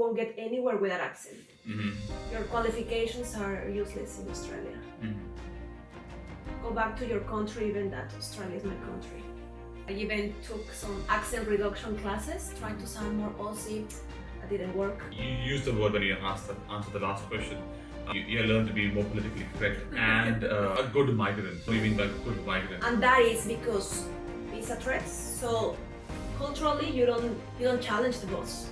won't get anywhere with that accent. Mm-hmm. Your qualifications are useless in Australia. Go back to your country, even that Australia is my country. I even took some accent reduction classes, trying to sound more Aussie. That didn't work. You used the word when you answered the last question. You learned to be more politically correct and a good migrant. What do you mean by good migrant? And that is because visa threats. So culturally, you don't challenge the boss.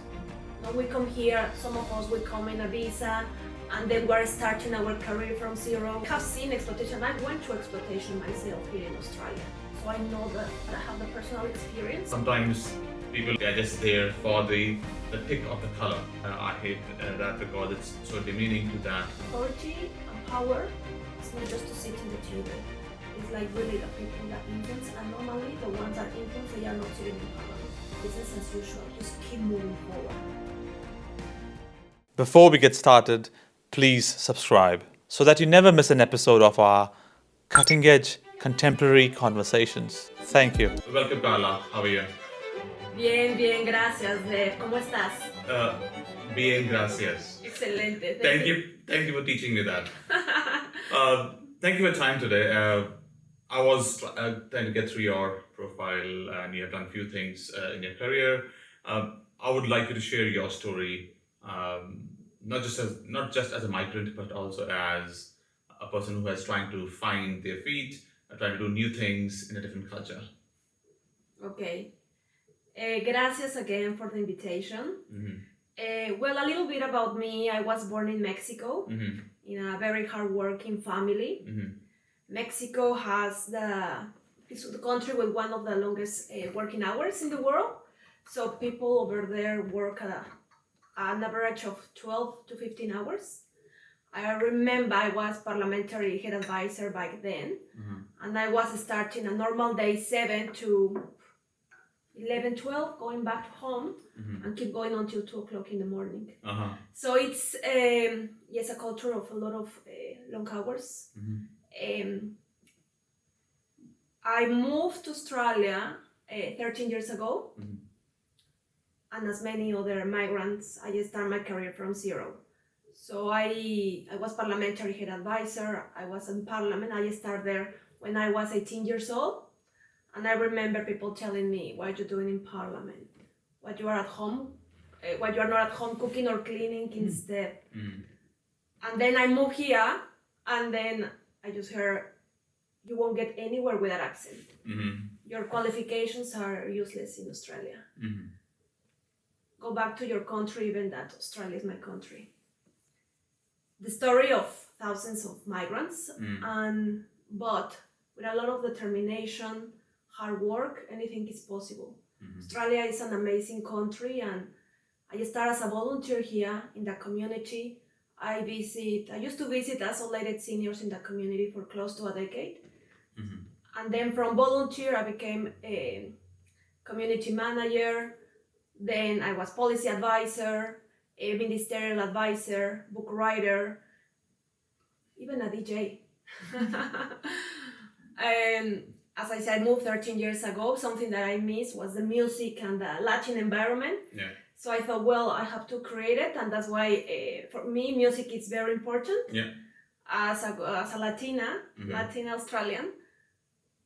When we come here, some of us we come in a visa, and then we're starting our career from zero. I have seen exploitation. I went through exploitation myself here in Australia, so I know that I have the personal experience. Sometimes people are just there for the pick of the color. I hate that because it's so demeaning to that. Authority and power is not just to sit in the table. It's like really the people that influence, and normally the ones that influence, they are not sitting in parliament. Business as usual, just keep moving forward. Before we get started, please subscribe so that you never miss an episode of our cutting-edge contemporary conversations. Thank you. Welcome, Karla. How are you? Bien, gracias, Dev. ¿Cómo estás? Bien, gracias. Excelente. Thank you for teaching me that. Thank you for your time today. I was trying to get through your profile, and you have done a few things in your career. I would like you to share your story, not just as a migrant, but also as a person who is trying to find their feet, trying to do new things in a different culture. Okay. Gracias again for the invitation. Mm-hmm. Well, a little bit about me. I was born in Mexico, Mm-hmm. in a very hardworking family. Mm-hmm. Mexico Has it's the country with one of the longest working hours in the world. So people over there work an average of 12 to 15 hours. I remember I was parliamentary head advisor back then, and I was starting a normal day 7 to 11, 12, going back home, and keep going until 2 o'clock in the morning. So it's yes, a culture of a lot of long hours. I moved to Australia 13 years ago, and as many other migrants, I started my career from zero. So I was parliamentary head advisor. I was in parliament. I started there when I was 18 years old. And I remember people telling me, what are you doing in parliament? What you are at home? What you are not at home cooking or cleaning instead? And then I moved here, and then I just heard, you won't get anywhere with that accent. Your qualifications are useless in Australia. Go back to your country, even that Australia is my country. The story of thousands of migrants, but with a lot of determination, hard work, anything is possible. Australia is an amazing country, and I started as a volunteer here in the community. I used to visit isolated seniors in the community for close to a decade. And then from volunteer, I became a community manager. Then I was policy advisor, a ministerial advisor, book writer, even a DJ. And as I said, I moved 13 years ago. Something that I missed was the music and the Latin environment. Yeah. So I thought, well, I have to create it, and that's why for me, music is very important. Yeah. As a Latina, Latin Australian,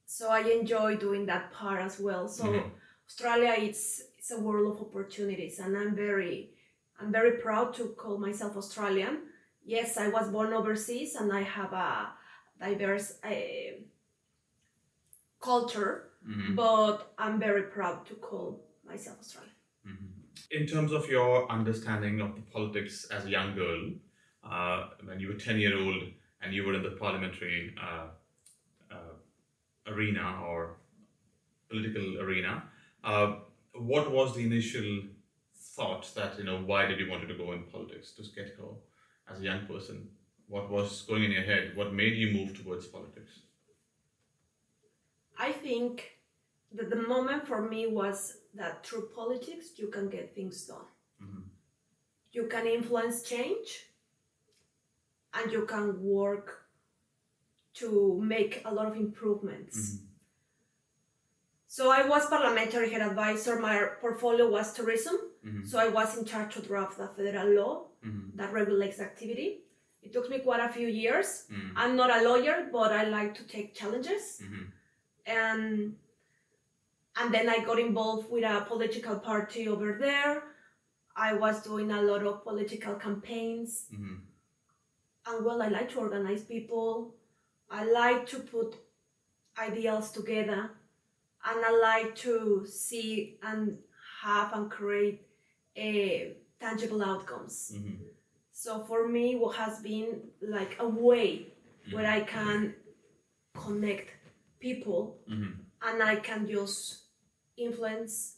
so I enjoy doing that part as well. So Australia, it's a world of opportunities, and I'm very proud to call myself Australian. Yes, I was born overseas, and I have a diverse culture, but I'm very proud to call myself Australian. In terms of your understanding of the politics as a young girl, when you were 10-year-old and you were in the parliamentary arena or political arena, what was the initial thought that, why did you want to go in politics to get go as a young person? What was going in your head? What made you move towards politics? I think that the moment for me was that through politics, you can get things done. You can influence change, and you can work to make a lot of improvements. So I was parliamentary head advisor. My portfolio was tourism. So I was in charge to draft the federal law that regulates activity. It took me quite a few years. I'm not a lawyer, but I like to take challenges. And then I got involved with a political party over there. I was doing a lot of political campaigns. And well, I like to organize people. I like to put ideals together. And I like to see and have and create tangible outcomes. So for me, what has been like a way where I can connect people and I can just influence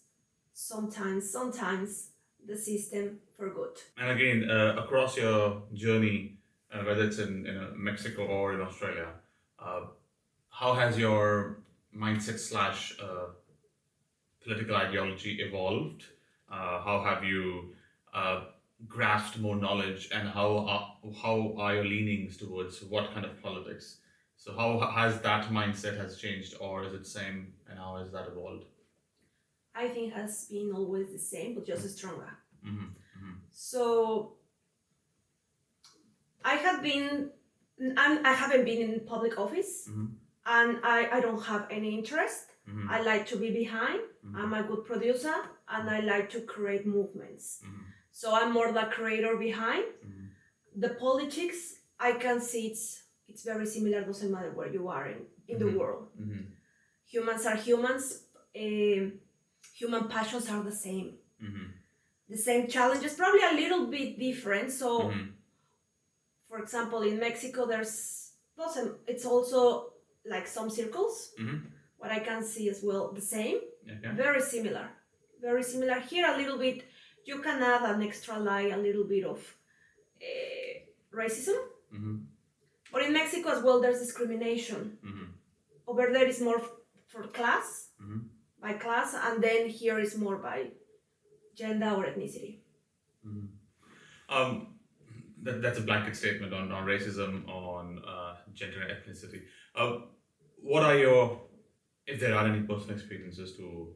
sometimes the system for good. And again, across your journey, whether it's in Mexico or in Australia, how has your mindset / political ideology evolved? How have you grasped more knowledge, and how are your leanings towards what kind of politics? So how has that mindset has changed, or is it same, and how has that evolved? I think has been always the same, but just stronger. So I haven't been in public office, and I don't have any interest. I like to be behind. I'm a good producer, and I like to create movements. So I'm more the creator behind. The politics, I can see it's very similar. Doesn't matter where you are in the world. Humans are humans. Human passions are the same. The same challenges, probably a little bit different. So, for example, in Mexico, it's also like some circles. What I can see as well, the same. Very similar. Very similar. Here a little bit, you can add an extra layer, a little bit of racism. But in Mexico as well, there's discrimination. Over there is more for class, by class, and then here is more by gender or ethnicity. That's a blanket statement on racism, on gender and ethnicity. What are your, if there are any personal experiences to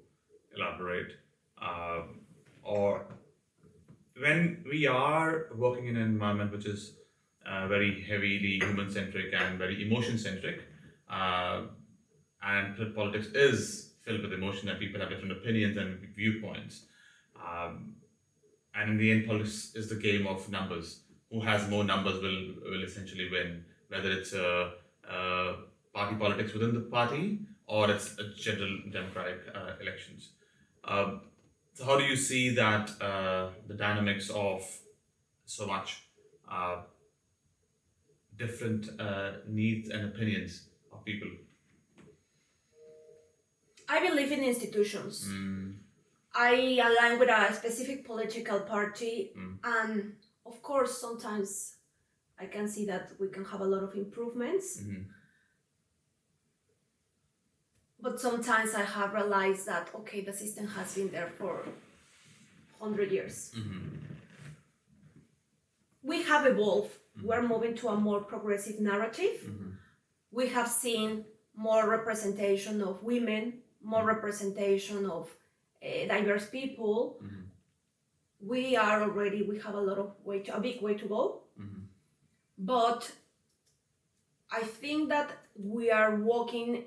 elaborate, or when we are working in an environment which is very heavily human-centric and very emotion-centric, and politics is filled with emotion and people have different opinions and viewpoints, and in the end, politics is the game of numbers. Who has more numbers will essentially win, whether it's party politics within the party or it's a general democratic elections. So how do you see that the dynamics of so much different needs and opinions of people? I believe in institutions. I align with a specific political party, and of course, sometimes I can see that we can have a lot of improvements. But sometimes I have realized that, okay, the system has been there for 100 years. We have evolved. We're moving to a more progressive narrative. We have seen more representation of women, more representation of diverse people. We have a big way to go. But I think that we are walking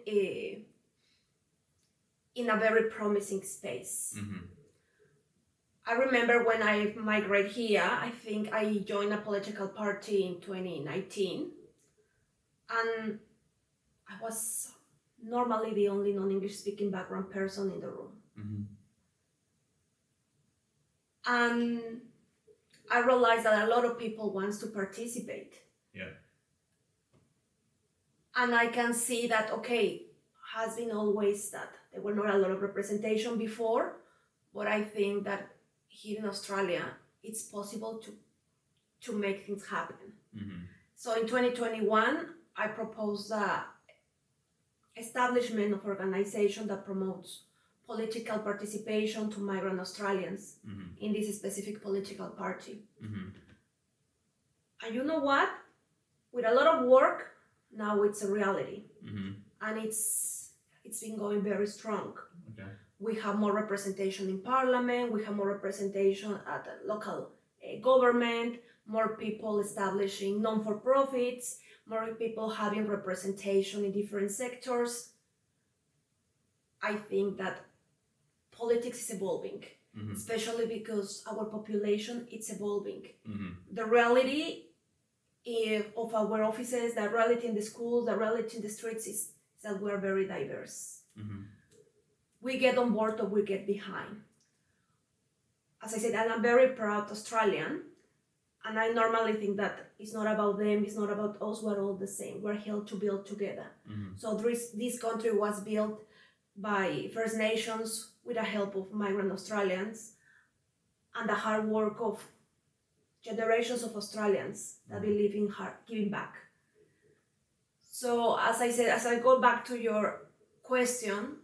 in a very promising space. I remember when I migrated here, I think I joined a political party in 2019, and I was normally the only non-English speaking background person in the room. And I realized that a lot of people want to participate. And I can see that, okay, has been always that there were not a lot of representation before, but I think that here in Australia, it's possible to make things happen. So in 2021, I proposed the establishment of organization that promotes political participation to migrant Australians in this specific political party. And you know what? With a lot of work, now it's a reality. And it's been going very strong. We have more representation in parliament, we have more representation at the local government, more people establishing non-for-profits, more people having representation in different sectors. I think that politics is evolving, especially because our population is evolving. The reality of our offices, the reality in the schools, the reality in the streets is that we're very diverse. We get on board or we get behind. As I said, I'm very proud Australian, and I normally think that it's not about them, it's not about us, we're all the same. We're here to build together. So this country was built by First Nations with the help of migrant Australians and the hard work of generations of Australians that believe in giving back. So as I said, as I go back to your question,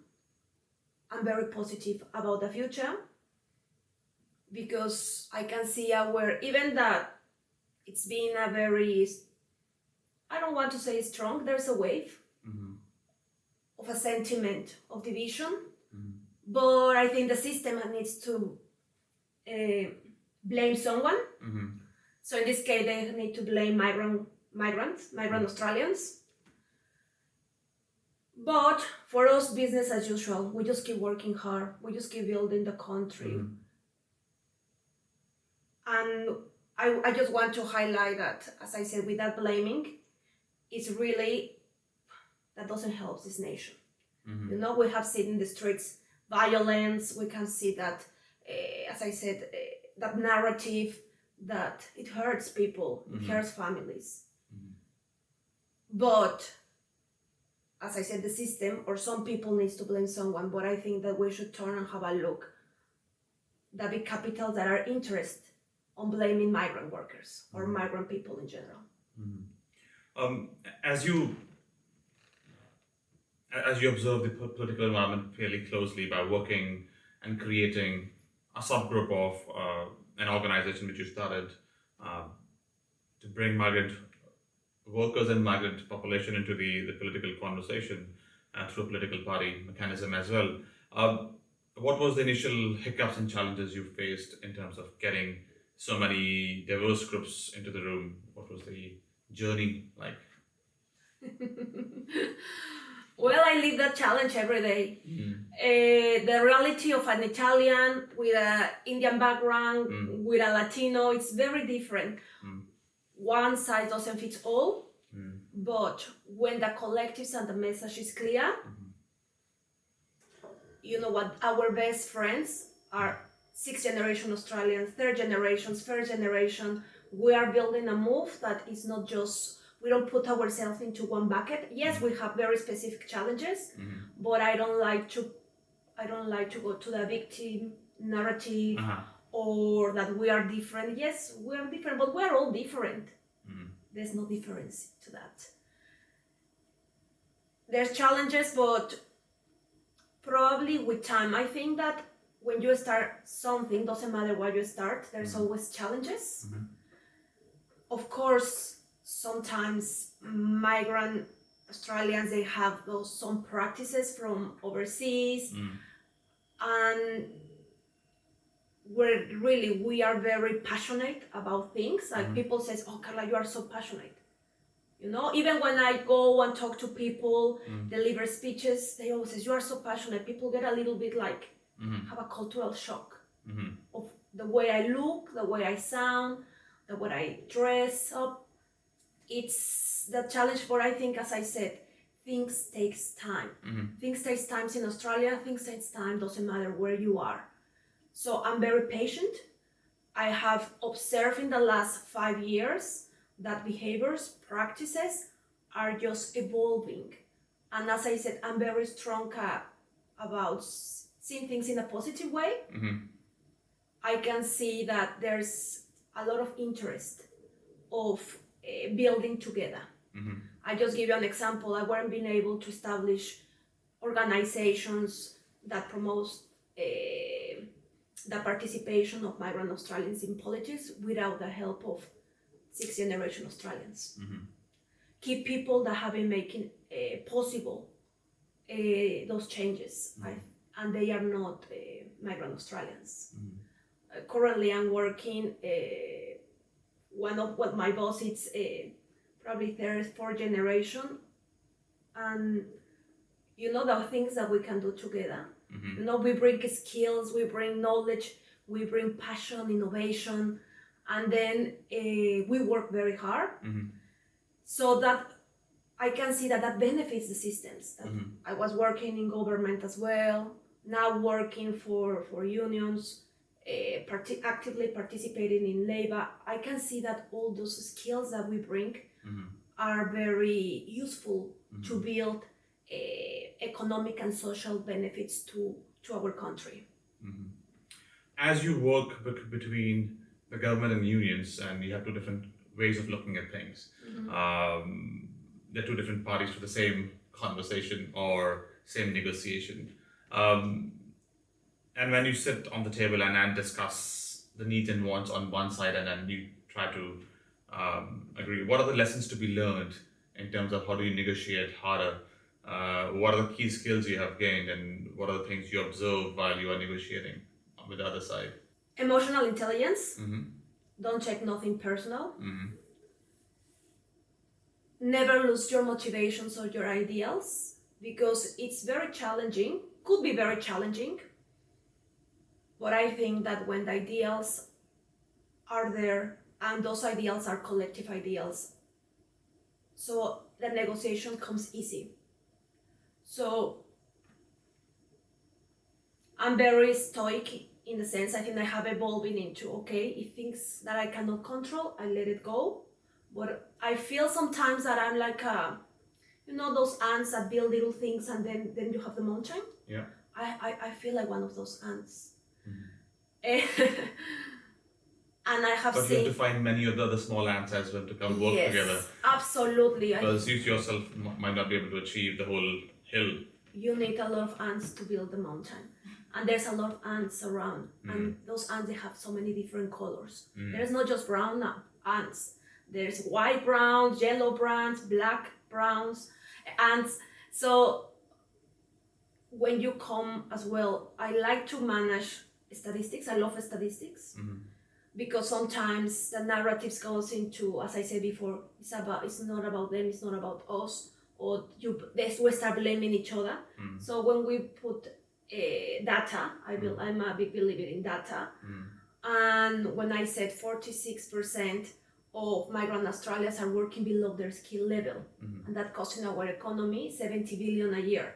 I'm very positive about the future because I can see even that it's been a very, I don't want to say strong, there's a wave of a sentiment of division, but I think the system needs to blame someone. So in this case, they need to blame migrant Australians. But for us, business as usual. We just keep working hard. We just keep building the country. And I just want to highlight that, as I said, without blaming, it's really, that doesn't help this nation. You know, we have seen in the streets violence. We can see that, as I said, that narrative that it hurts people, it hurts families. But as I said, the system or some people needs to blame someone, but I think that we should turn and have a look. The big capitals that are interested on blaming migrant workers or migrant people in general. As you observe the political environment fairly closely by working and creating a subgroup of an organization which you started to bring migrant workers and migrant population into the political conversation through a political party mechanism as well. What was the initial hiccups and challenges you faced in terms of getting so many diverse groups into the room? What was the journey like? Well, I live that challenge every day. The reality of an Italian with an Indian background, with a Latino, it's very different. One size doesn't fit all, but when the collectives and the message is clear, you know what, our best friends are 6th generation Australians, 3rd generations, 1st generation. We are building a move that is not just, we don't put ourselves into one bucket. Yes, we have very specific challenges, but I don't like to go to the victim narrative or that we are different. Yes, we are different, but we are all different. There's no difference to that. There's challenges, but probably with time. I think that when you start something, doesn't matter where you start, there's always challenges. Of course, sometimes migrant Australians, they have some practices from overseas, and we are very passionate about things. Like people says, "Oh, Karla, you are so passionate." You know, even when I go and talk to people, deliver speeches, they always say, "You are so passionate." People get a little bit like have a cultural shock of the way I look, the way I sound, the way I dress up. It's the challenge, but I think, as I said, things takes time. Things takes time in Australia. Things takes time. Doesn't matter where you are. So I'm very patient. I have observed in the last 5 years that behaviors, practices are just evolving. And as I said, I'm very strong about seeing things in a positive way. I can see that there's a lot of interest of building together. I just give you an example. I weren't being able to establish organizations that promote the participation of migrant Australians in politics without the help of 6th generation Australians. Key people that have been making possible those changes. and they are not migrant Australians. Currently, I'm working. One of what my boss is probably third, fourth generation, and the things that we can do together. We bring skills, we bring knowledge, we bring passion, innovation, and then we work very hard. So that I can see that benefits the systems. I was working in government as well, now working for unions, actively participating in labor. I can see that all those skills that we bring are very useful to build economic and social benefits to our country. As you work between the government and unions, and you have two different ways of looking at things, they're two different parties to the same conversation or same negotiation. And when you sit on the table and discuss the needs and wants on one side, and then you try to agree, what are the lessons to be learned in terms of how do you negotiate harder? What are the key skills you have gained, and what are the things you observe while you are negotiating with the other side? Emotional intelligence. Don't take nothing personal. Never lose your motivations or your ideals, because it's very challenging, could be very challenging. But I think that when the ideals are there, and those ideals are collective ideals, so the negotiation comes easy. So I'm very stoic in the sense, I think I have evolved into, okay, if things that I cannot control, I let it go. But I feel sometimes that I'm like, those ants that build little things and then you have the mountain. Yeah. I feel like one of those ants. And I have but seen... you have to find many of the other small ants as well to come work together. Absolutely. Because you yourself might not be able to achieve the whole hill. You need a lot of ants to build the mountain. And there's a lot of ants around. And those ants, they have so many different colors. There's not just brown ants. There's white browns, yellow browns, black browns, ants. So when you come as well, I like to manage statistics. I love statistics. Because sometimes the narratives goes into, as I said before, it's not about them, it's not about us, or we start blaming each other. So when we put data, I'm a big believer in data, and when I said 46% of migrant Australians are working below their skill level, and that costing our economy 70 billion a year,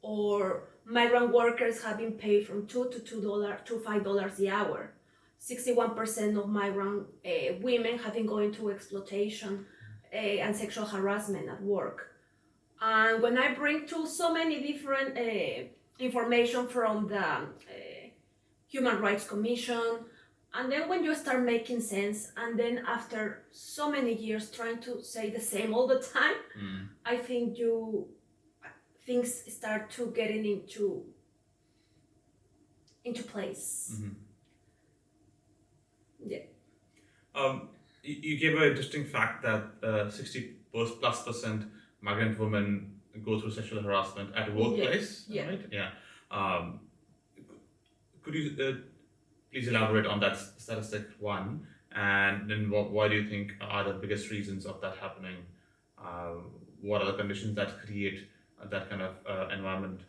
or migrant workers have been paid from $2 to $5 the hour. 61% of migrant women have been going through exploitation and sexual harassment at work. And when I bring to so many different information from the Human Rights Commission, and then when you start making sense, and then after so many years trying to say the same all the time, I think things start to getting into place. Yeah. You gave an interesting fact that 60+% migrant women go through sexual harassment at workplace, right? Yeah. Could you please elaborate on that statistic, one, and then why do you think are the biggest reasons of that happening? What are the conditions that create that kind of environment?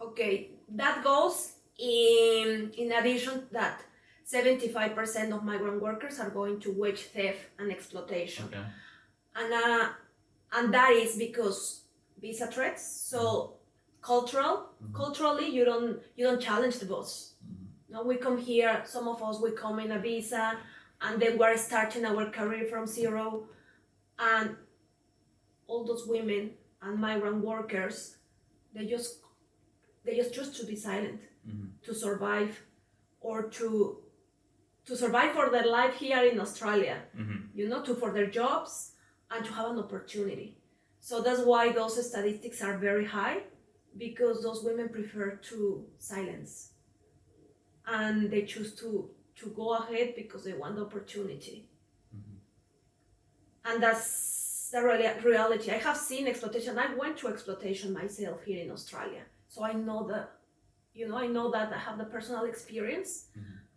Okay, that goes in addition that 75% of migrant workers are going to wage theft and exploitation. Okay. And that is because visa threats. So culturally, you don't challenge the boss. Now we come here, some of us, we come in a visa, and then we're starting our career from zero, and all those women and migrant workers, they just choose to be silent, to survive, or to survive for their life here in Australia, for their jobs and to have an opportunity. So that's why those statistics are very high, because those women prefer to silence, and they choose to go ahead because they want the opportunity. And that's the reality. I have seen exploitation. I went to exploitation myself here in Australia. So I know that, I have the personal experience.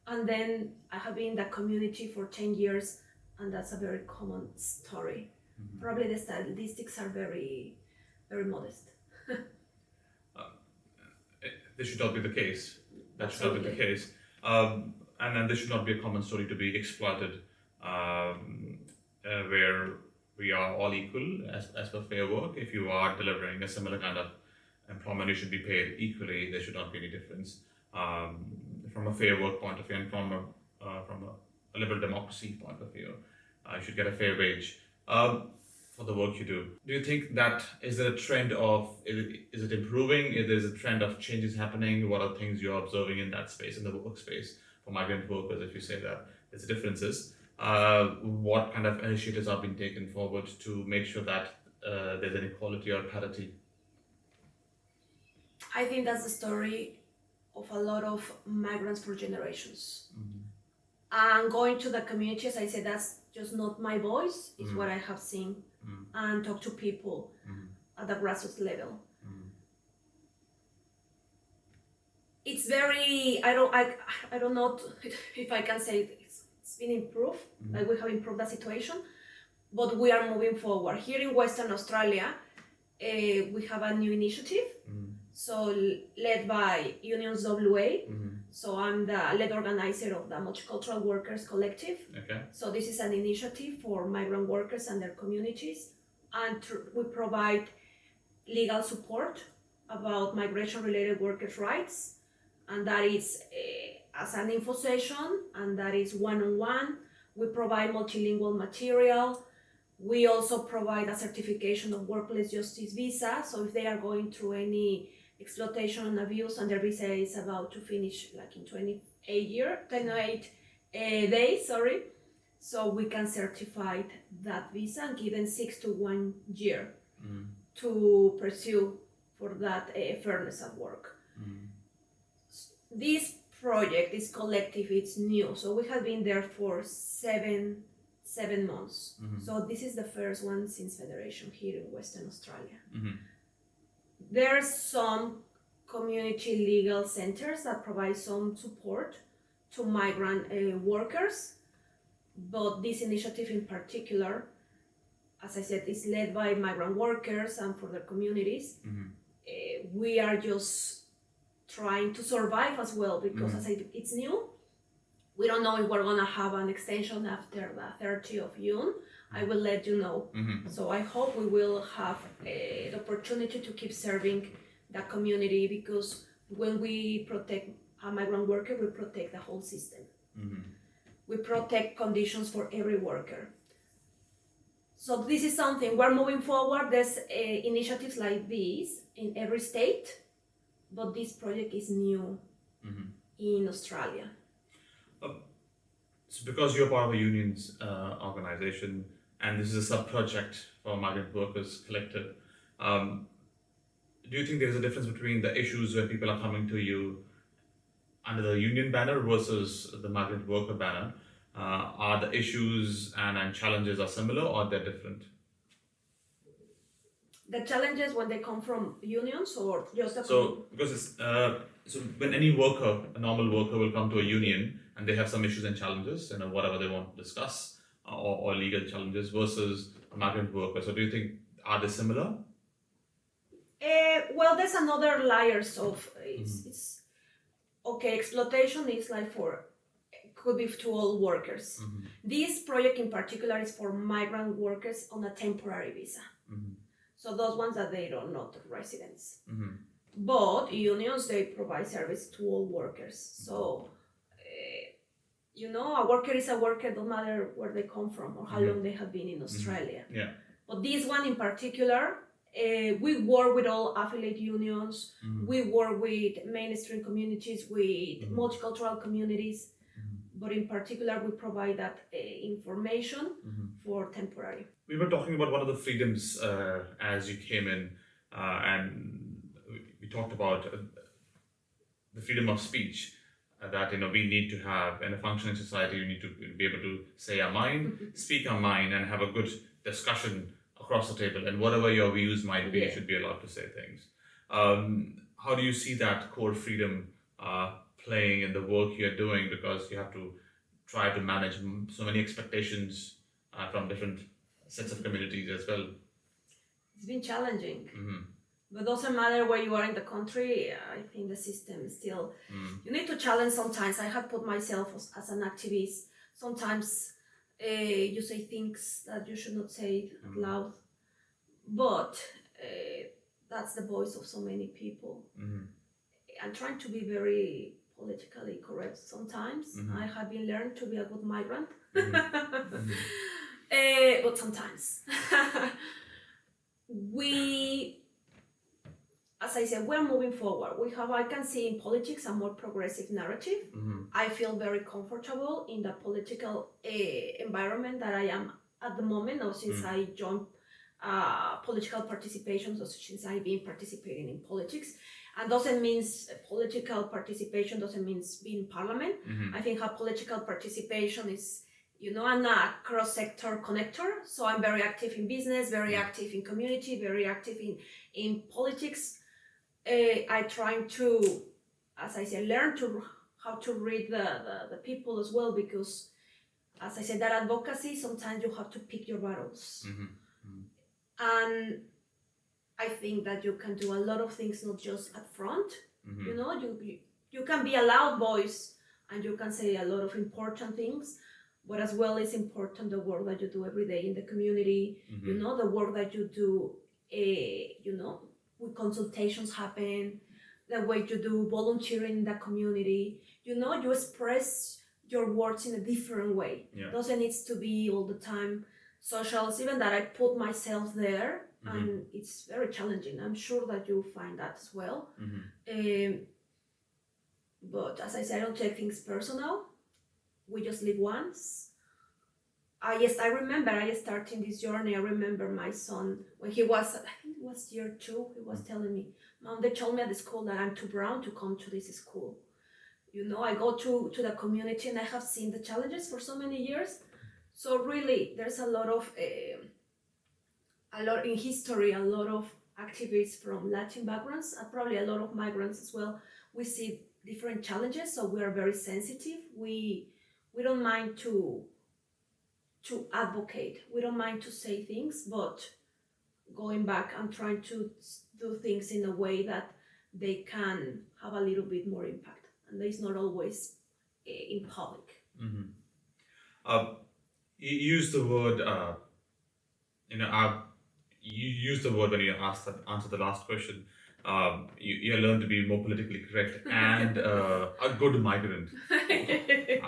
And then I have been in the community for 10 years, and that's a very common story. Probably the statistics are very, very modest. This should not be the case. That should not be the Absolutely. case. And then this should not be a common story to be exploited, where we are all equal as per fair work. If you are delivering a similar kind of employment, you should be paid equally. There should not be any difference from a fair work point of view, and from a liberal democracy point of view. You should get a fair wage for the work you do. Do you think that is there a trend of is it improving? Is there a trend of changes happening? What are things you're observing in that space, in the workspace for migrant workers? If you say that there's differences, what kind of initiatives are being taken forward to make sure that there's an equality or parity? I think that's the story of a lot of migrants for generations. And going to the community, as I said, that's just not my voice, it's what I have seen and talk to people at the grassroots level. It's very, I don't know if I can say it's been improved, like we have improved the situation, but we are moving forward. Here in Western Australia, we have a new initiative, so led by Unions WA. So I'm the lead organizer of the Multicultural Workers Collective. Okay. So this is an initiative for migrant workers and their communities, and we provide legal support about migration-related workers' rights, and that is as an info session, and that is one-on-one. We provide multilingual material. We also provide a certification of workplace justice visa, so if they are going through any exploitation and abuse and their visa is about to finish like in 28 days, so we can certify that visa and give them 6 to 1 year to pursue for that fairness at work. This project, this collective, it's new, so we have been there for seven months. So this is the first one since Federation here in Western Australia. There's some community legal centers that provide some support to migrant workers, but this initiative in particular, as I said, is led by migrant workers and for their communities. We are just trying to survive as well, because as I said, it's new. We don't know if we're gonna have an extension after the 30th of June. I will let you know. So I hope we will have the opportunity to keep serving the community, because when we protect a migrant worker, we protect the whole system. We protect conditions for every worker. So this is something we're moving forward. There's initiatives like this in every state, but this project is new in Australia. So because you're part of a union's organization, and this is a sub-project for Migrant Workers Collective, do you think there's a difference between the issues where people are coming to you under the union banner versus the migrant worker banner? Are the issues and challenges are similar, or they're different? The challenges when they come from unions, or just the because it's so when any worker, a normal worker, will come to a union and they have some issues and challenges, whatever they want to discuss, or legal challenges, versus a migrant worker. So do you think, are they similar? Well, there's another layers of it's okay. Exploitation is like could be to all workers. This project in particular is for migrant workers on a temporary visa. So those ones that they are not residents. But unions, they provide service to all workers. So a worker is a worker, no matter where they come from or how long they have been in Australia. But this one in particular, we work with all affiliate unions. We work with mainstream communities, with multicultural communities. But in particular, we provide that information for temporary. We were talking about one of the freedoms as you came in, and we talked about the freedom of speech. That we need to have in a functioning society. You need to be able to say our mind, speak our mind, and have a good discussion across the table. And whatever your views might be, you should be allowed to say things. how do you see that core freedom playing in the work you're doing? Because you have to try to manage so many expectations from different sets of communities as well. It's been challenging. Mm-hmm. But doesn't matter where you are in the country, I think the system is still, you need to challenge sometimes. I have put myself as an activist. Sometimes you say things that you should not say out loud. But that's the voice of so many people. I'm trying to be very politically correct sometimes. I have been learned to be a good migrant. But sometimes. As I said, we're moving forward. I can see in politics a more progressive narrative. I feel very comfortable in the political environment that I am at the moment, or since I joined political participation, so since I've been participating in politics. And doesn't mean political participation doesn't mean being in parliament. I think political participation is, I'm a cross-sector connector. So I'm very active in business, very active in community, very active in politics. I try to, as I said, learn how to read the people as well, because, as I said, that advocacy, sometimes you have to pick your battles. And I think that you can do a lot of things, not just up front. You can be a loud voice and you can say a lot of important things, but as well it's important the work that you do every day in the community, the work that you do, when consultations happen, the way you do volunteering in the community, you express your words in a different way. Doesn't need to be all the time social, even that I put myself there, and it's very challenging. I'm sure that you find that as well. But as I said, I don't take things personal. We just live once. I remember I started this journey. I remember my son, when he was, I think it was year 2, he was telling me, Mom, they told me at the school that I'm too brown to come to this school. I go to the community and I have seen the challenges for so many years. So really, there's a lot in history, a lot of activists from Latin backgrounds, and probably a lot of migrants as well. We see different challenges, so we are very sensitive. We don't mind to advocate. We don't mind to say things, but going back and trying to do things in a way that they can have a little bit more impact, and it's not always in public. You use the word, you used the word when you answer the last question. You learn to be more politically correct and a good migrant.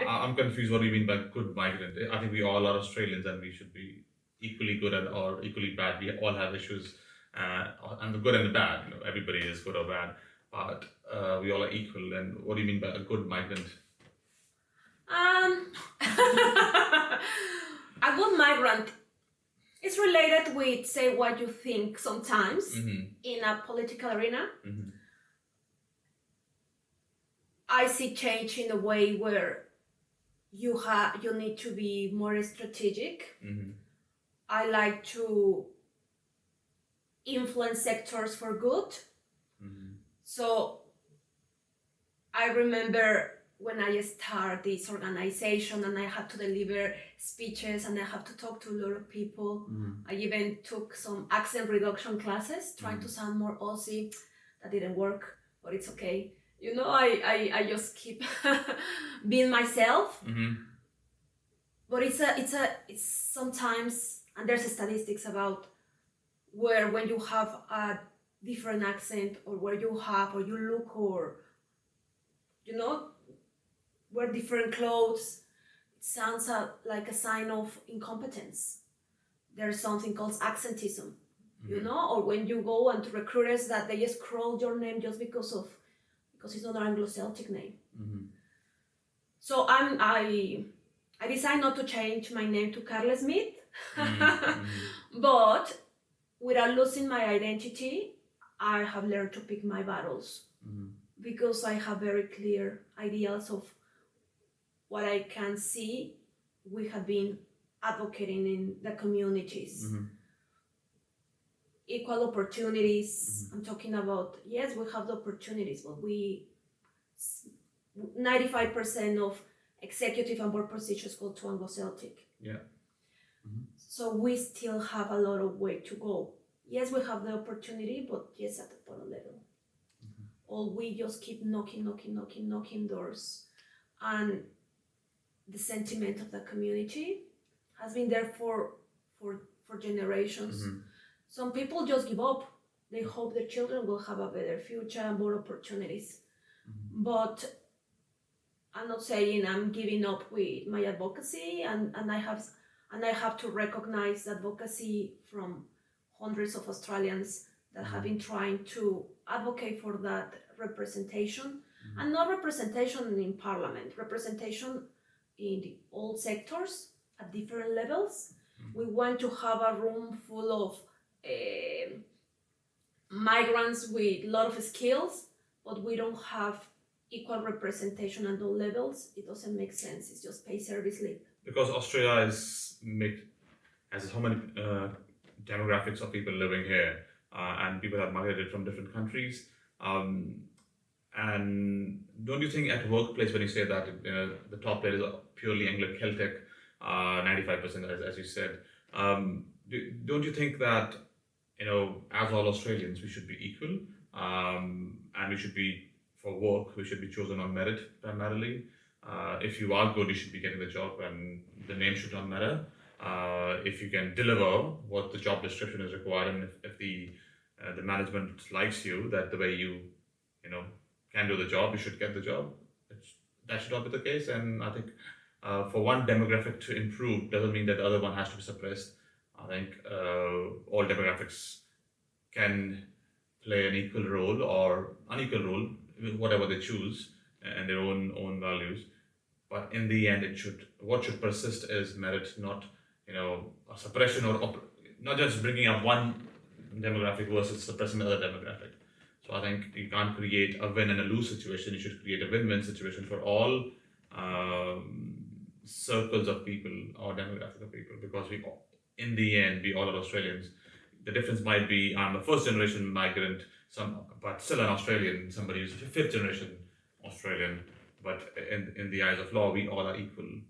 I'm confused. What do you mean by good migrant? I think we all are Australians and we should be equally good or equally bad. We all have issues, and the good and the bad. Everybody is good or bad, but we all are equal. And what do you mean by a good migrant? A good migrant is related with, say, what you think sometimes in a political arena. I see change in a way where you need to be more strategic. I like to influence sectors for good. So I remember when I started this organization and I had to deliver speeches and I had to talk to a lot of people. I even took some accent reduction classes, trying to sound more Aussie. That didn't work, but it's okay. I just keep being myself. But it's sometimes, and there's statistics about where when you have a different accent, or where you look, or wear different clothes, it sounds like a sign of incompetence. There's something called accentism, or when you go and to recruiters that they just scroll your name just because it's not an Anglo-Celtic name. So I decided not to change my name to Karla Smith, but without losing my identity, I have learned to pick my battles, because I have very clear ideals of what I can see we have been advocating in the communities. equal opportunities. I'm talking about, yes, we have the opportunities, but 95% of executive and board positions go to Anglo-Celtic. Yeah. So we still have a lot of way to go. Yes, we have the opportunity, but yes, at the bottom level. Or we just keep knocking doors. And the sentiment of the community has been there for generations. Some people just give up. They hope their children will have a better future and more opportunities. But I'm not saying I'm giving up with my advocacy, and I have to recognize advocacy from hundreds of Australians that have been trying to advocate for that representation, and not representation in parliament, representation in all sectors at different levels. We want to have a room full of migrants with a lot of skills, but we don't have equal representation at all levels. It doesn't make sense. It's just pay service slip. Because Australia has so many demographics of people living here, and people have migrated from different countries. And don't you think at workplace, when you say that the top rate is purely Anglo-Celtic, 95% as you said, don't you think that as all Australians we should be equal, and we should be, for work we should be chosen on merit primarily? If you are good, you should be getting the job, and the name should not matter. If you can deliver what the job description is required, and if the management likes you, that the way you can do the job, you should get the job. That should not be the case. And I think for one demographic to improve doesn't mean that the other one has to be suppressed. I think all demographics can play an equal role or unequal role, whatever they choose, and their own values. But in the end, what should persist is merit, not a suppression, or not just bringing up one demographic versus suppressing the other demographic. So I think you can't create a win and a lose situation. You should create a win-win situation for all circles of people or demographic of people, because in the end, we all are Australians. The difference might be I'm a first-generation migrant, but still an Australian. Somebody who's a fifth-generation Australian. But in the eyes of law, we all are equal.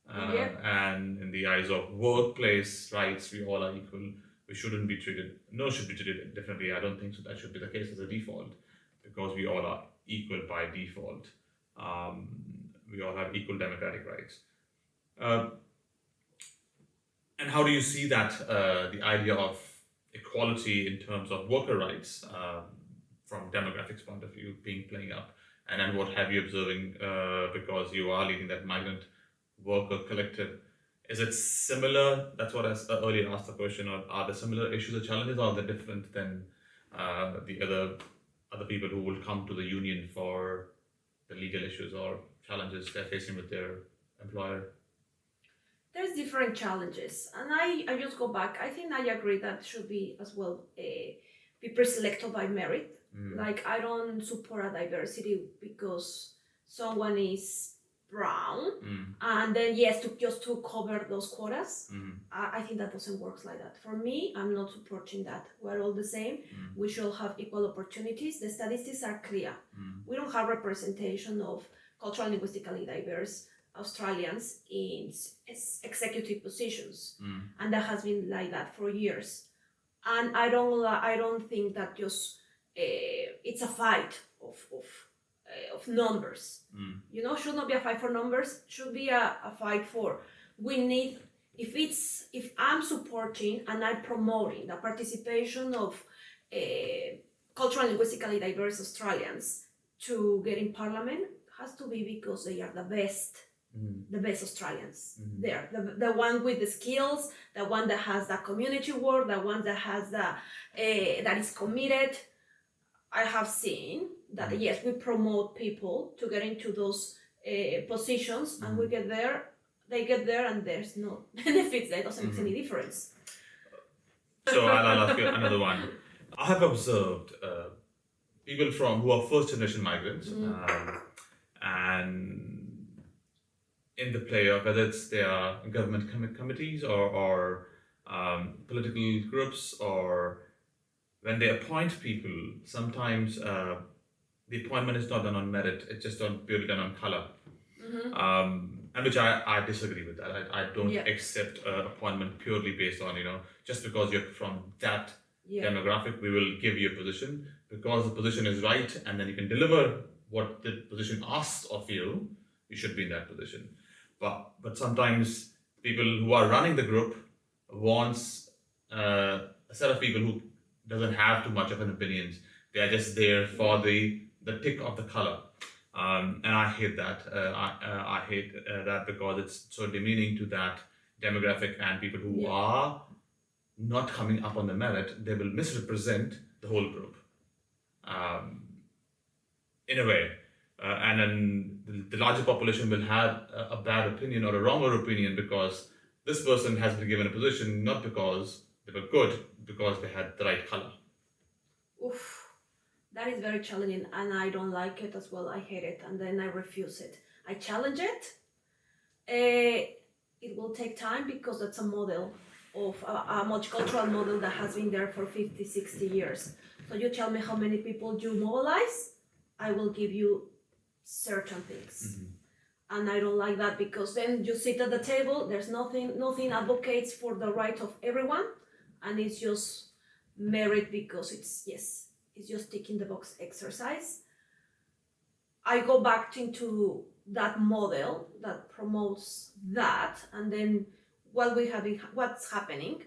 And in the eyes of workplace rights, we all are equal. We shouldn't be treated, no should be treated differently. I don't think so that should be the case as a default, because we all are equal by default. We all have equal democratic rights. And how do you see that, the idea of equality in terms of worker rights from demographics point of view playing up? And then what have you observing, because you are leading that migrant worker collective? Is it similar? That's what I earlier asked the question. Or are there similar issues or challenges, or are they different than the other people who will come to the union for the legal issues or challenges they're facing with their employer? There's different challenges, and I just go back. I think I agree that should be as well be pre-selected by merit. Like, I don't support a diversity because someone is brown, and then yes, just to cover those quotas. I think that doesn't work like that. For me, I'm not supporting that. We're all the same. We should have equal opportunities. The statistics are clear. We don't have representation of culturally and linguistically diverse Australians in executive positions, and that has been like that for years. And I don't think that just it's a fight of numbers. Should not be a fight for numbers. Should be a fight for, we need, if I'm supporting and I'm promoting the participation of culturally and linguistically diverse Australians to get in parliament, has to be because they are the best Australians there, the one with the skills, the one that has the community work, the one that has that is committed. I have seen that yes, we promote people to get into those positions, and we get there, they get there, and there's no benefits. That doesn't make any difference. So I'll ask you another one. I have observed people who are first-generation migrants, and in the play of whether it's their government committees or political groups or when they appoint people, sometimes the appointment is not done on merit, it's just purely done on color. And which I disagree with that. I don't accept appointment purely based on, just because you're from that demographic, we will give you a position because the position is right, and then you can deliver what the position asks of you, you should be in that position. But sometimes people who are running the group wants a set of people who doesn't have too much of an opinions. They are just there for the tick of the color. And I hate that. I hate that because it's so demeaning to that demographic and people who are not coming up on the merit. They will misrepresent the whole group in a way. And then the larger population will have a bad opinion or a wronger opinion because this person has been given a position not because they were good, because they had the right color. Oof. That is very challenging, and I don't like it as well. I hate it, and then I refuse it. I challenge it. It will take time because that's a model of a multicultural model that has been there for 50, 60 years. So you tell me how many people you mobilize, I will give you certain things. And I don't like that because then you sit at the table, there's nothing advocates for the right of everyone, and it's just merit because it's just ticking the box exercise. I go back into that model that promotes that, and then what's happening.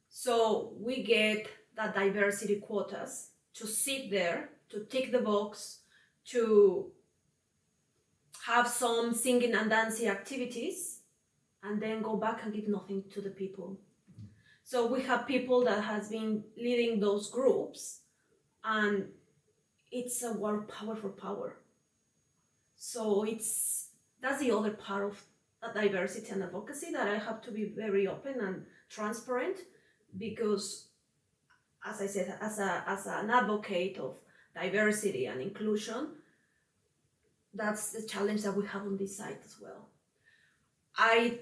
So we get that diversity quotas to sit there, to tick the box, to have some singing and dancing activities, and then go back and give nothing to the people. So we have people that has been leading those groups, and it's a war power for power. So that's the other part of diversity and advocacy that I have to be very open and transparent, because as I said, as an advocate of diversity and inclusion, that's the challenge that we have on this side as well. I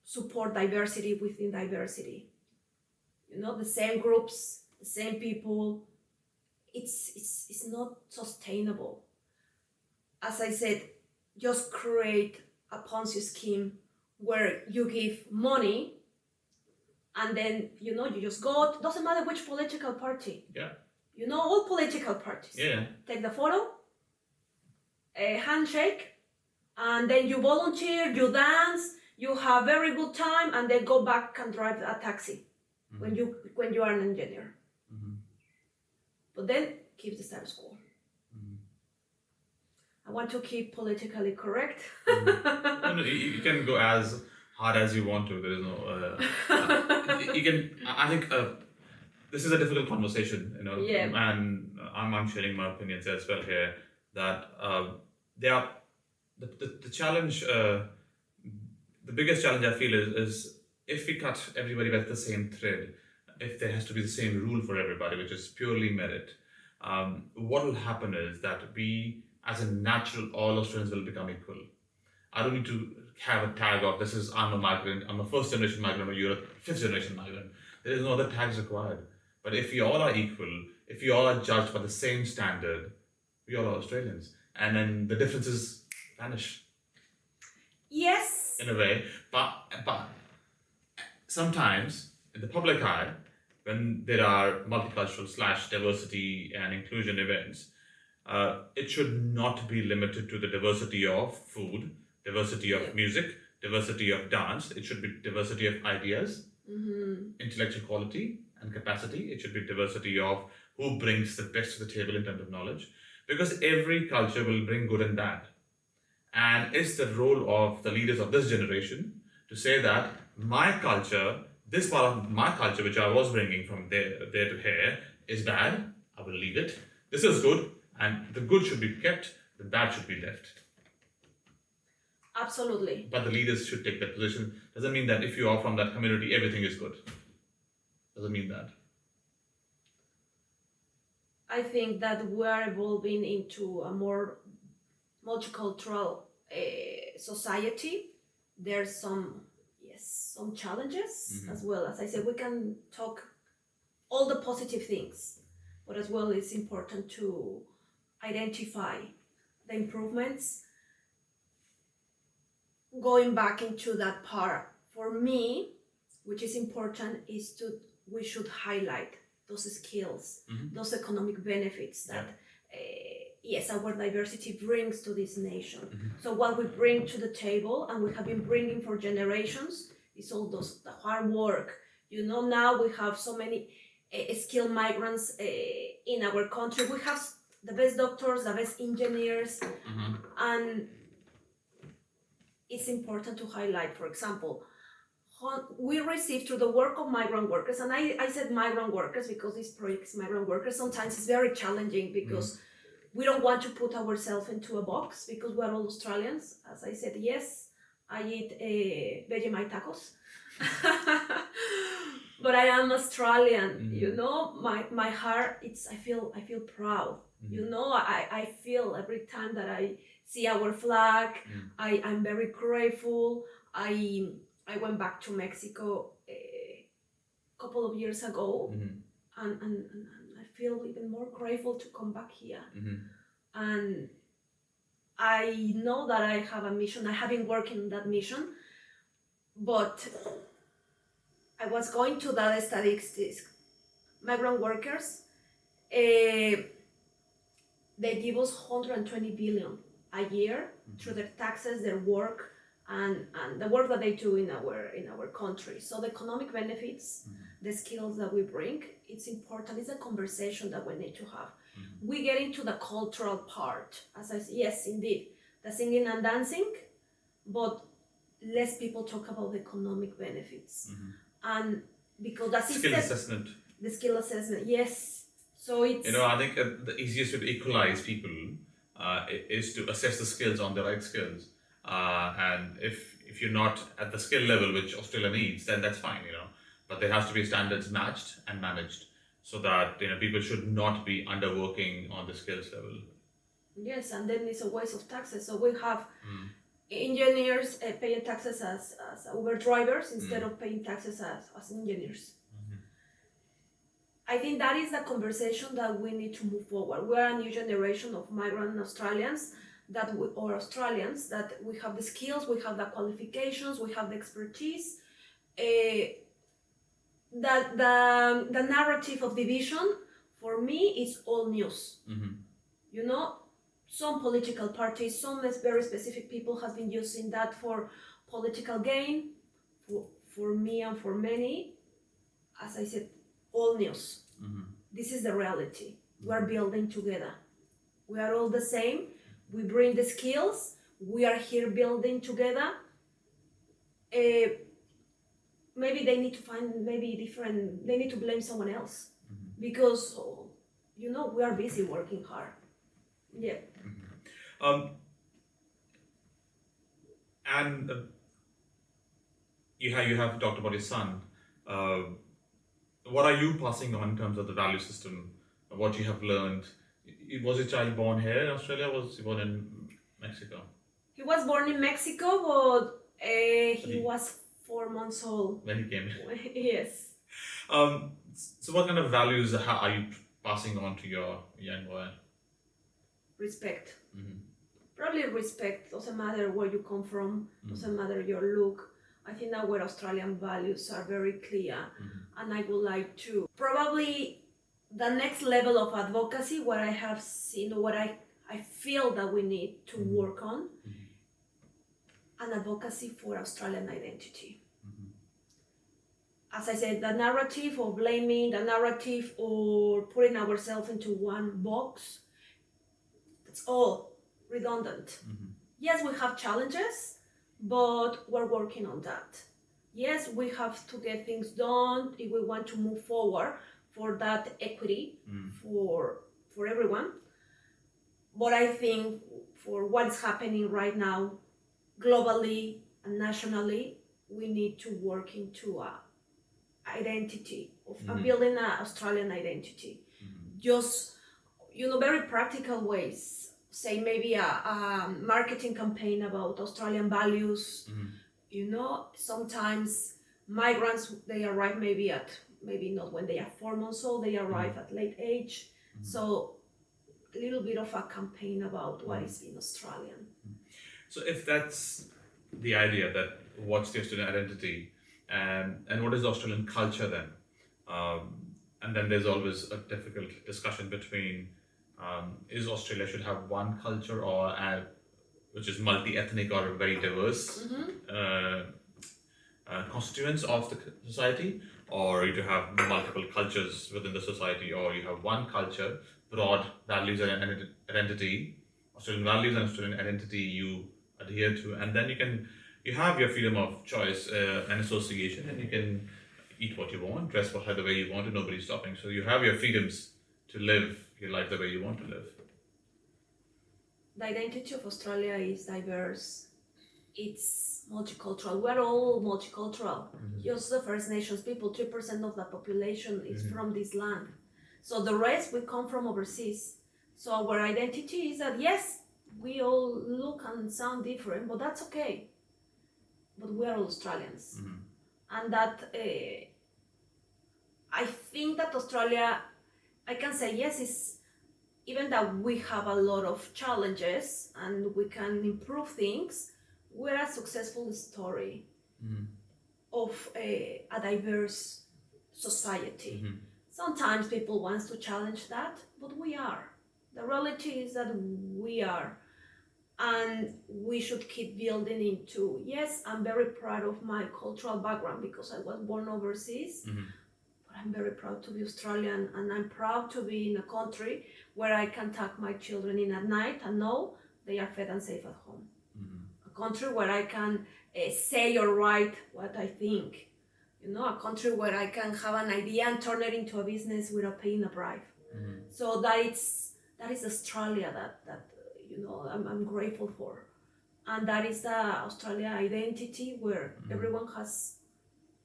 support diversity within diversity. The same groups, the same people, it's not sustainable. As I said, just create a Ponzi scheme where you give money and then you just go, doesn't matter which political party. All political parties. Take the photo, a handshake, and then you volunteer, you dance, you have very good time, and then go back and drive a taxi when you are an engineer. But then keep the status quo. I want to keep politically correct. No, you can go as hard as you want to. There is no. You can. I think this is a difficult conversation, and I'm sharing my opinions as well here. That they are the challenge. The biggest challenge I feel is if we cut everybody by the same thread. If there has to be the same rule for everybody, which is purely merit, what will happen is that we, as a natural, all Australians will become equal. I don't need to have a tag of I'm a migrant, I'm a first generation migrant, or you're a fifth generation migrant. There is no other tags required. But if we all are equal, if we all are judged by the same standard, we all are Australians. And then the differences vanish. Yes. In a way. But sometimes, in the public eye, when there are multicultural / diversity and inclusion events, it should not be limited to the diversity of food, diversity of music, diversity of dance. It should be diversity of ideas, intellectual quality and capacity. It should be diversity of who brings the best to the table in terms of knowledge. Because every culture will bring good and bad. And it's the role of the leaders of this generation to say that my culture, this part of my culture, which I was bringing from there to here, is bad. I will leave it. This is good, and the good should be kept, the bad should be left. Absolutely. But the leaders should take that position. Doesn't mean that if you are from that community, everything is good. Doesn't mean that. I think that we are evolving into a more multicultural society. There's some challenges as well. As I said, we can talk all the positive things, but as well it's important to identify the improvements. Going back into that part, for me, which is important, is we should highlight those skills, those economic benefits that yes, our diversity brings to this nation. So what we bring to the table, and we have been bringing for generations, is all the hard work. Now we have so many skilled migrants in our country. We have the best doctors, the best engineers, and it's important to highlight, for example, we receive through the work of migrant workers, and I said migrant workers because this project is migrant workers. Sometimes it's very challenging because we don't want to put ourselves into a box because we're all Australians. As I said, yes, I eat Vegemite tacos, but I am Australian. My heart, I feel proud. I feel every time that I see our flag, I'm very grateful. I went back to Mexico a couple of years ago, and I feel even more grateful to come back here. And I know that I have a mission. I have been working on that mission, but I was going to that statistics. Migrant workers, they give us 120 billion a year through their taxes, their work, and the work that they do in our country. So the economic benefits, the skills that we bring, it's important. It's a conversation that we need to have. We get into the cultural part, as I say, yes, indeed, the singing and dancing, but less people talk about the economic benefits. And because that's skill assessment. The skill assessment, yes. So it's... I think the easiest way to equalize people is to assess the skills on the right skills. And if you're not at the skill level which Australia needs, then that's fine, But there has to be standards matched and managed so that people should not be underworking on the skills level. Yes, and then it's a waste of taxes. So we have engineers paying taxes as Uber drivers instead of paying taxes as engineers. I think that is the conversation that we need to move forward. We are a new generation of migrant Australians that we have the skills, we have the qualifications, we have the expertise. The narrative of division for me is all news. Some political parties, some very specific people have been using that for political gain. For me and for many, as I said, all news. This is the reality. We are building together. We are all the same. We bring the skills. We are here building together. Maybe they need to find different. They need to blame someone else because we are busy working hard. Yeah. And you have talked about your son. What are you passing on in terms of the value system? What you have learned? Was your child born here in Australia, or was he born in Mexico? He was born in Mexico, but he was 4 months old when he came here. Yes. So what kind of values are you passing on to your young boy? Respect. Probably respect. Doesn't matter where you come from. Doesn't matter your look. I think our Australian values are very clear, and I would like to probably the next level of advocacy, what I have seen, what I feel that we need to work on, an advocacy for Australian identity. As I said, the narrative of blaming, the narrative or putting ourselves into one box, it's all redundant. Yes, we have challenges, but we're working on that. Yes, we have to get things done if we want to move forward for that equity for everyone. But I think for what's happening right now, globally and nationally, we need to work into a identity of building an Australian identity. Just, very practical ways. Say maybe a marketing campaign about Australian values. Sometimes migrants, they arrive maybe at maybe not when they are 4 months old, they arrive at late age. So a little bit of a campaign about what is being Australian. So if that's the idea, that what's the Australian identity and what is the Australian culture then? And then there's always a difficult discussion between is Australia should have one culture or which is multi-ethnic or very diverse constituents of the society, or you to have multiple cultures within the society, or you have one culture, broad values and identity, Australian values and Australian identity you adhere to, and then you have your freedom of choice and association, and you can eat what you want, dress the way you want, and nobody's stopping. So you have your freedoms to live your life the way you want to live. The identity of Australia is diverse. It's multicultural. We're all multicultural. Just the First Nations people, 3% of the population is from this land. So the rest, we come from overseas. So our identity is that, yes, we all look and sound different, but that's okay. But we are all Australians. And that, I think that Australia, I can say, yes, even that we have a lot of challenges and we can improve things, we're a successful story of a diverse society. Sometimes people want to challenge that, but we are. The reality is that we are. And we should keep building into, yes, I'm very proud of my cultural background because I was born overseas, but I'm very proud to be Australian, and I'm proud to be in a country where I can tuck my children in at night and know they are fed and safe at home. A country where I can say or write what I think. A country where I can have an idea and turn it into a business without paying a bribe. So that is Australia that I'm grateful for. And that is the Australia identity where everyone has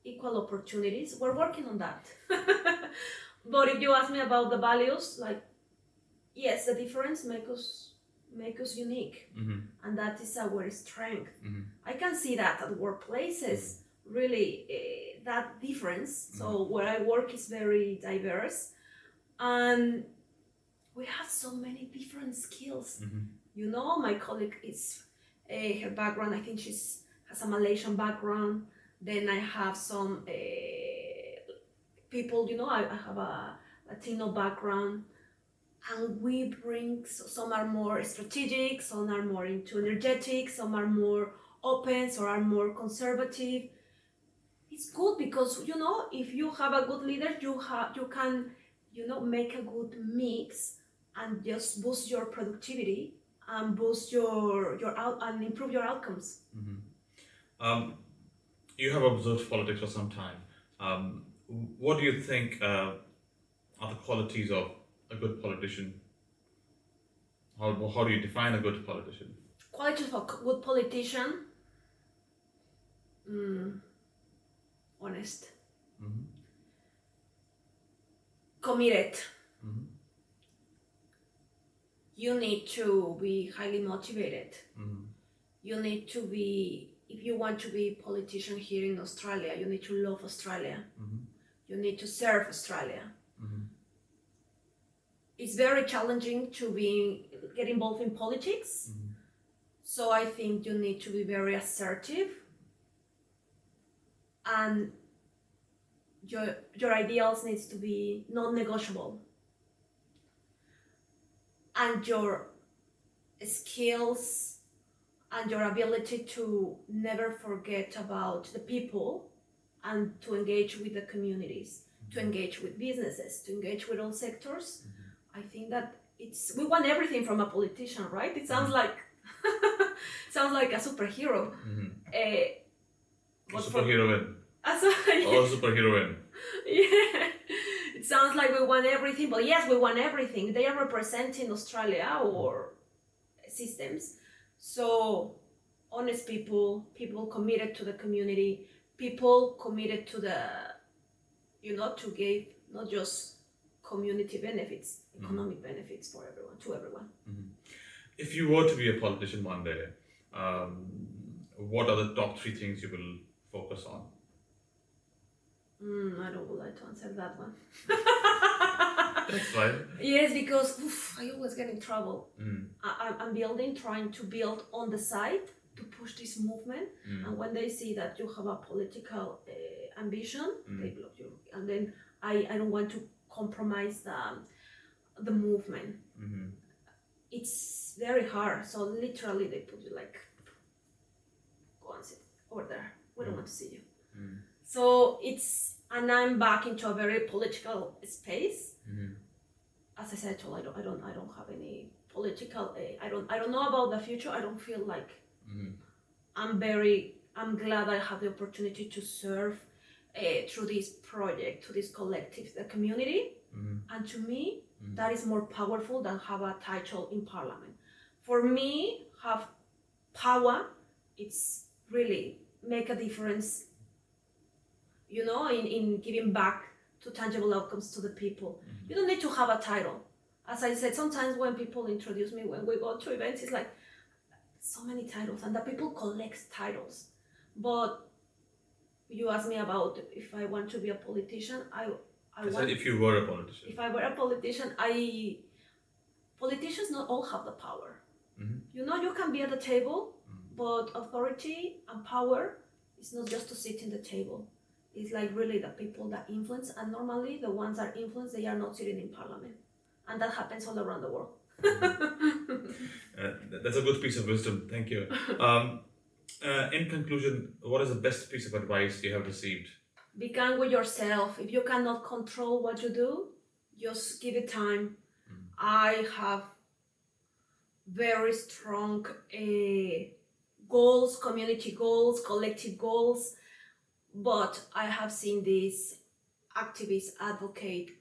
equal opportunities. We're working on that. But if you ask me about the values, yes, the difference make us unique. And that is our strength. I can see that at workplaces, really, that difference. So where I work is very diverse. And we have so many different skills. My colleague is her background, I think has a Malaysian background. Then I have some people, I have a Latino background, and we bring, some are more strategic, some are more into energetic, some are more open, some are more conservative. It's good because, if you have a good leader, you can, make a good mix and just boost your productivity and boost and improve your outcomes. You have observed politics for some time. What do you think are the qualities of a good politician? How do you define a good politician? Qualities of a good politician? Honest. Committed. You need to be highly motivated. You need to be, if you want to be a politician here in Australia, you need to love Australia. You need to serve Australia. It's very challenging to get involved in politics. So I think you need to be very assertive, and your ideals needs to be non-negotiable. And your skills and your ability to never forget about the people and to engage with the communities, to engage with businesses, to engage with all sectors. I think that we want everything from a politician, right? It sounds like a superhero. Superheroine. Or superheroine. Yeah. It sounds like we want everything, but yes, we want everything. They are representing Australia or systems. So, honest people committed to the community, people committed to to give not just community benefits, economic benefits for everyone, to everyone. If you were to be a politician one day, what are the top 3 things you will focus on? I don't would like to answer that one. That's fine. Yes, because I always get in trouble. Mm. I'm trying to build on the side to push this movement. And when they see that you have a political ambition, they block you. And then I don't want to compromise the movement. Mm-hmm. It's very hard. So literally they put you like, go and sit over there. We don't want to see you. Mm. So and I'm back into a very political space. Mm-hmm. As I said, I don't have any political. I don't know about the future. I don't feel like I'm glad I have the opportunity to serve through this project, to this collective, the community. And to me, that is more powerful than have a title in parliament. For me, have power, it's really make a difference, in giving back to tangible outcomes to the people. You don't need to have a title. As I said, sometimes when people introduce me, when we go to events, it's like so many titles, and the people collect titles. But you asked me about if I want to be a politician. I said if you were a politician. If I were a politician, politicians not all have the power. You can be at the table, but authority and power is not just to sit in the table. It's like really the people that influence, and normally the ones that influence, they are not sitting in parliament. And that happens all around the world. That's a good piece of wisdom. Thank you. In conclusion, what is the best piece of advice you have received? Be kind with yourself. If you cannot control what you do, just give it time. I have very strong goals, community goals, collective goals, but I have seen this activist advocate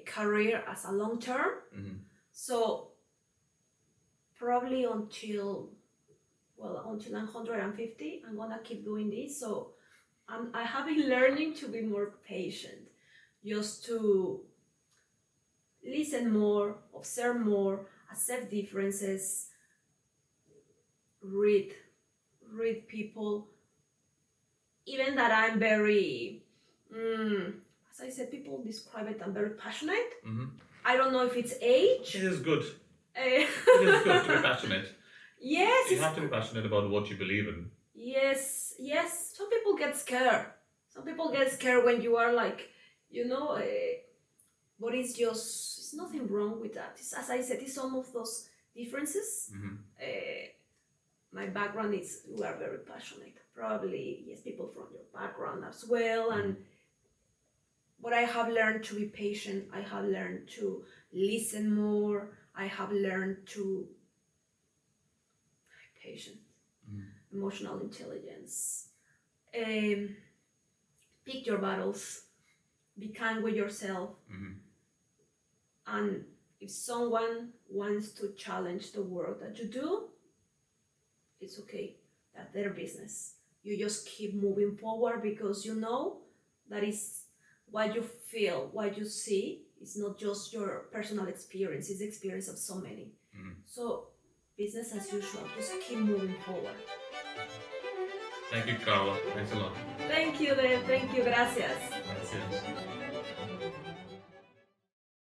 career as a long term. So probably until I'm 150, I'm gonna keep doing this. So I have been learning to be more patient, just to listen more, observe more, accept differences, read people. Even that I'm very, as I said, people describe it, I'm very passionate. I don't know if it's age. It is good. It is good to be passionate. Yes. You have to be passionate about what you believe in. Yes. Some people get scared. When you are like, but it's nothing wrong with that. As I said, it's some of those differences. My background is, we are very passionate. Probably, yes, people from your background as well. But I have learned to be patient. I have learned to listen more. I have learned to be patient, emotional intelligence. Pick your battles. Be kind with yourself. And if someone wants to challenge the work that you do, it's okay. That's their business. You just keep moving forward, because you know that is what you feel, what you see. It's not just your personal experience, it's the experience of so many. So business as usual, just keep moving forward. Thank you, Karla. Thanks a lot. Thank you, Dave. Thank you. Gracias. Gracias.